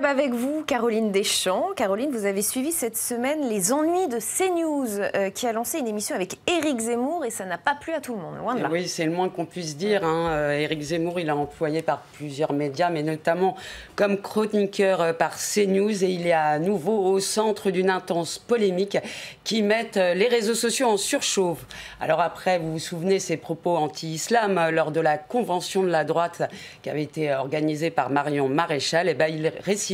Avec vous, Caroline Deschamps. Caroline, vous avez suivi cette semaine les ennuis de CNews, qui a lancé une émission avec Éric Zemmour, et ça n'a pas plu à tout le monde, loin de là. Oui, c'est le moins qu'on puisse dire. Éric Zemmour, il est employé par plusieurs médias, mais notamment comme chroniqueur par CNews, et il est à nouveau au centre d'une intense polémique qui met les réseaux sociaux en surchauffe. Alors après, vous vous souvenez ses propos anti-islam lors de la convention de la droite qui avait été organisée par Marion Maréchal. Il récidive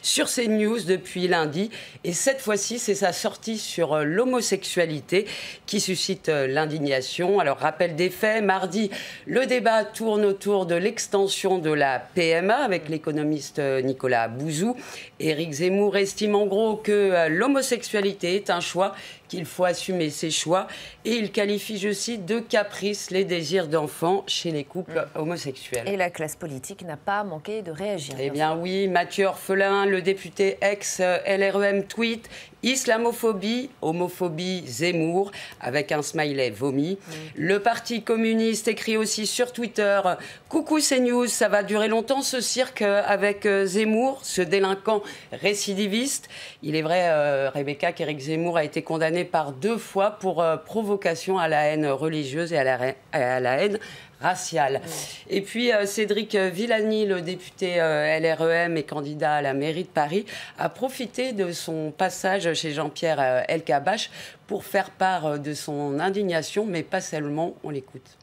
sur CNews depuis lundi, et cette fois-ci c'est sa sortie sur l'homosexualité qui suscite l'indignation. Alors rappel des faits, mardi le débat tourne autour de l'extension de la PMA avec l'économiste Nicolas Bouzou. Éric Zemmour estime en gros que l'homosexualité est un choix, qu'il faut assumer ses choix, et il qualifie, je cite, de caprice les désirs d'enfants chez les couples homosexuels. Et la classe politique n'a pas manqué de réagir. Eh bien oui, Mathieu Orphelin, le député ex-LREM, tweet « Islamophobie, homophobie, Zemmour » avec un smiley vomi. Le Parti communiste écrit aussi sur Twitter « Coucou CNews, ça va durer longtemps ce cirque avec Zemmour, ce délinquant récidiviste ». Il est vrai, Rebecca, qu'Éric Zemmour a été condamné par 2 fois pour provocation à la haine religieuse et à la haine raciale. Et puis Cédric Villani, le député LREM et candidat à la mairie de Paris, a profité de son passage chez Jean-Pierre Elkabbach pour faire part de son indignation, mais pas seulement. On l'écoute.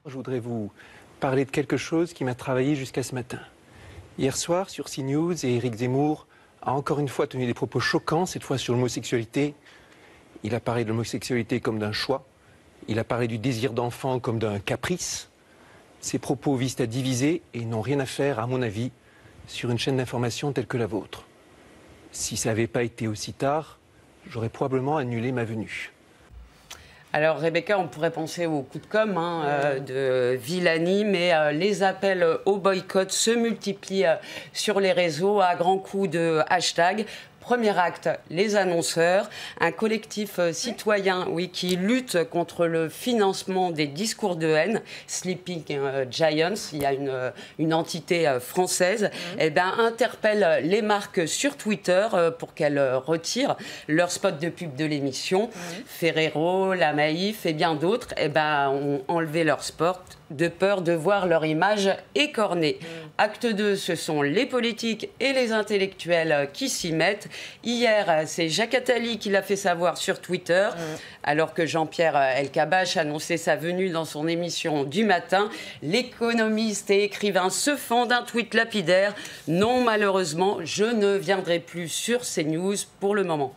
Je voudrais vous parler de quelque chose qui m'a travaillé jusqu'à ce matin. Hier soir, sur CNews, Éric Zemmour a encore une fois tenu des propos choquants, cette fois sur l'homosexualité. Il a parlé de l'homosexualité comme d'un choix. Il a parlé du désir d'enfant comme d'un caprice. Ces propos visent à diviser et n'ont rien à faire, à mon avis, sur une chaîne d'information telle que la vôtre. Si ça n'avait pas été aussi tard, j'aurais probablement annulé ma venue. Alors Rebecca, on pourrait penser au coup de com' de Villani, mais les appels au boycott se multiplient sur les réseaux à grands coups de hashtag. Premier acte, les annonceurs, un collectif citoyen qui lutte contre le financement des discours de haine, Sleeping Giants, il y a une entité française, interpelle les marques sur Twitter pour qu'elles retirent leurs spots de pub de l'émission. Ferrero, La Maïf et bien d'autres ont enlevé leurs spots de peur de voir leur image écornée. Acte 2, ce sont les politiques et les intellectuels qui s'y mettent. Hier, c'est Jacques Attali qui l'a fait savoir sur Twitter, alors que Jean-Pierre Elkabbach annonçait sa venue dans son émission du matin. L'économiste et écrivain se fend d'un tweet lapidaire. Non, malheureusement, je ne viendrai plus sur CNews pour le moment.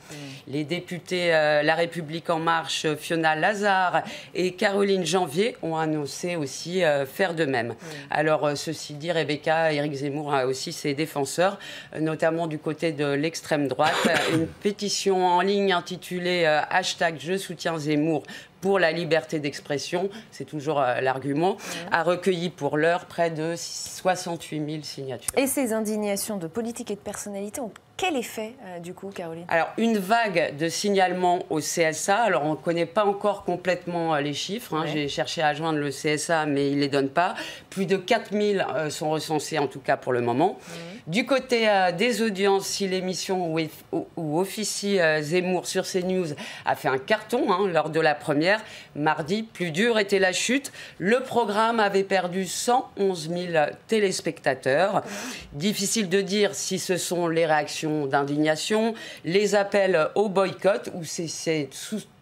Les députés La République En Marche, Fiona Lazare et Caroline Janvier ont annoncé aussi faire de même. Alors, ceci dit, Rebecca, Éric Zemmour a aussi ses défenseurs, notamment du côté de l'extrême droite. Une pétition en ligne intitulée hashtag Je soutiens Zemmour pour la liberté d'expression, c'est toujours l'argument, a recueilli pour l'heure près de 68 000 signatures. Et ces indignations de politique et de personnalité ont quel effet, du coup, Caroline? Alors, une vague de signalements au CSA. Alors, on ne connaît pas encore complètement les chiffres. J'ai cherché à joindre le CSA, mais il ne les donne pas. Plus de 4000 sont recensés, en tout cas pour le moment. Du côté des audiences, si l'émission où officie Zemmour sur CNews a fait un carton lors de la première, mardi, plus dure était la chute. Le programme avait perdu 111 000 téléspectateurs. Difficile de dire si ce sont les réactions d'indignation, les appels au boycott, ou c'est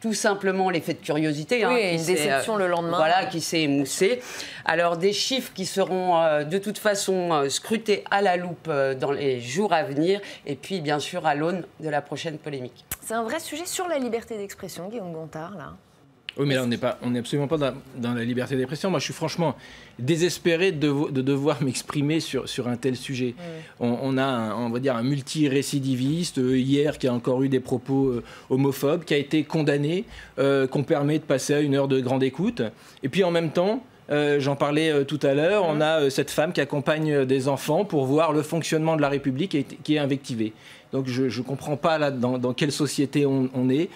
tout simplement l'effet de curiosité. Oui, une déception le lendemain. Voilà, qui s'est émoussé. Alors, des chiffres qui seront de toute façon scrutés à la loupe dans les jours à venir, et puis bien sûr à l'aune de la prochaine polémique. C'est un vrai sujet sur la liberté d'expression, Guillaume Gontard, là. Oui, mais là, on n'est absolument pas dans la liberté d'expression. Moi, je suis franchement désespéré de devoir m'exprimer sur un tel sujet. On a, on va dire, un multirécidiviste, hier, qui a encore eu des propos homophobes, qui a été condamné, qu'on permet de passer à 1 heure de grande écoute. Et puis, en même temps, j'en parlais tout à l'heure, on a cette femme qui accompagne des enfants pour voir le fonctionnement de la République et qui est invectivée. Donc je ne comprends pas là dans quelle société on est,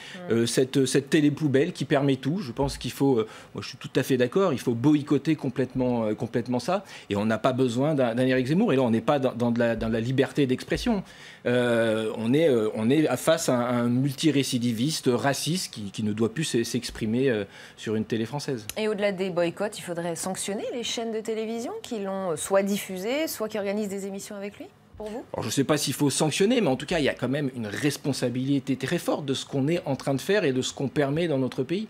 cette télé-poubelle qui permet tout. Je pense qu'il faut, moi je suis tout à fait d'accord, il faut boycotter complètement ça. Et on n'a pas besoin d'un Éric Zemmour. Et là, on n'est pas dans la liberté d'expression. On est face à un multirécidiviste raciste qui ne doit plus s'exprimer sur une télé française. Et au-delà des boycotts, il faudrait sanctionner les chaînes de télévision qui l'ont soit diffusé, soit qui organisent des émissions avec lui, pour vous? Alors, je ne sais pas s'il faut sanctionner, mais en tout cas, il y a quand même une responsabilité très forte de ce qu'on est en train de faire et de ce qu'on permet dans notre pays.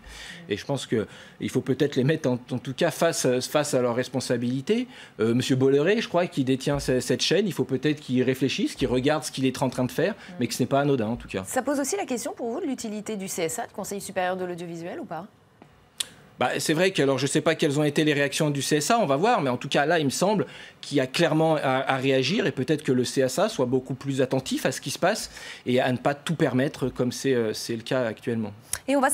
Et je pense qu'il faut peut-être les mettre en tout cas face à leurs responsabilités. Monsieur Bolloré, je crois, qui détient cette chaîne, il faut peut-être qu'il réfléchisse, qu'il regarde ce qu'il est en train de faire, mais que ce n'est pas anodin en tout cas. Ça pose aussi la question pour vous de l'utilité du CSA, le Conseil supérieur de l'audiovisuel, ou pas? C'est vrai que, alors je ne sais pas quelles ont été les réactions du CSA, on va voir, mais en tout cas là, il me semble qu'il y a clairement à réagir et peut-être que le CSA soit beaucoup plus attentif à ce qui se passe et à ne pas tout permettre comme c'est le cas actuellement. Et on va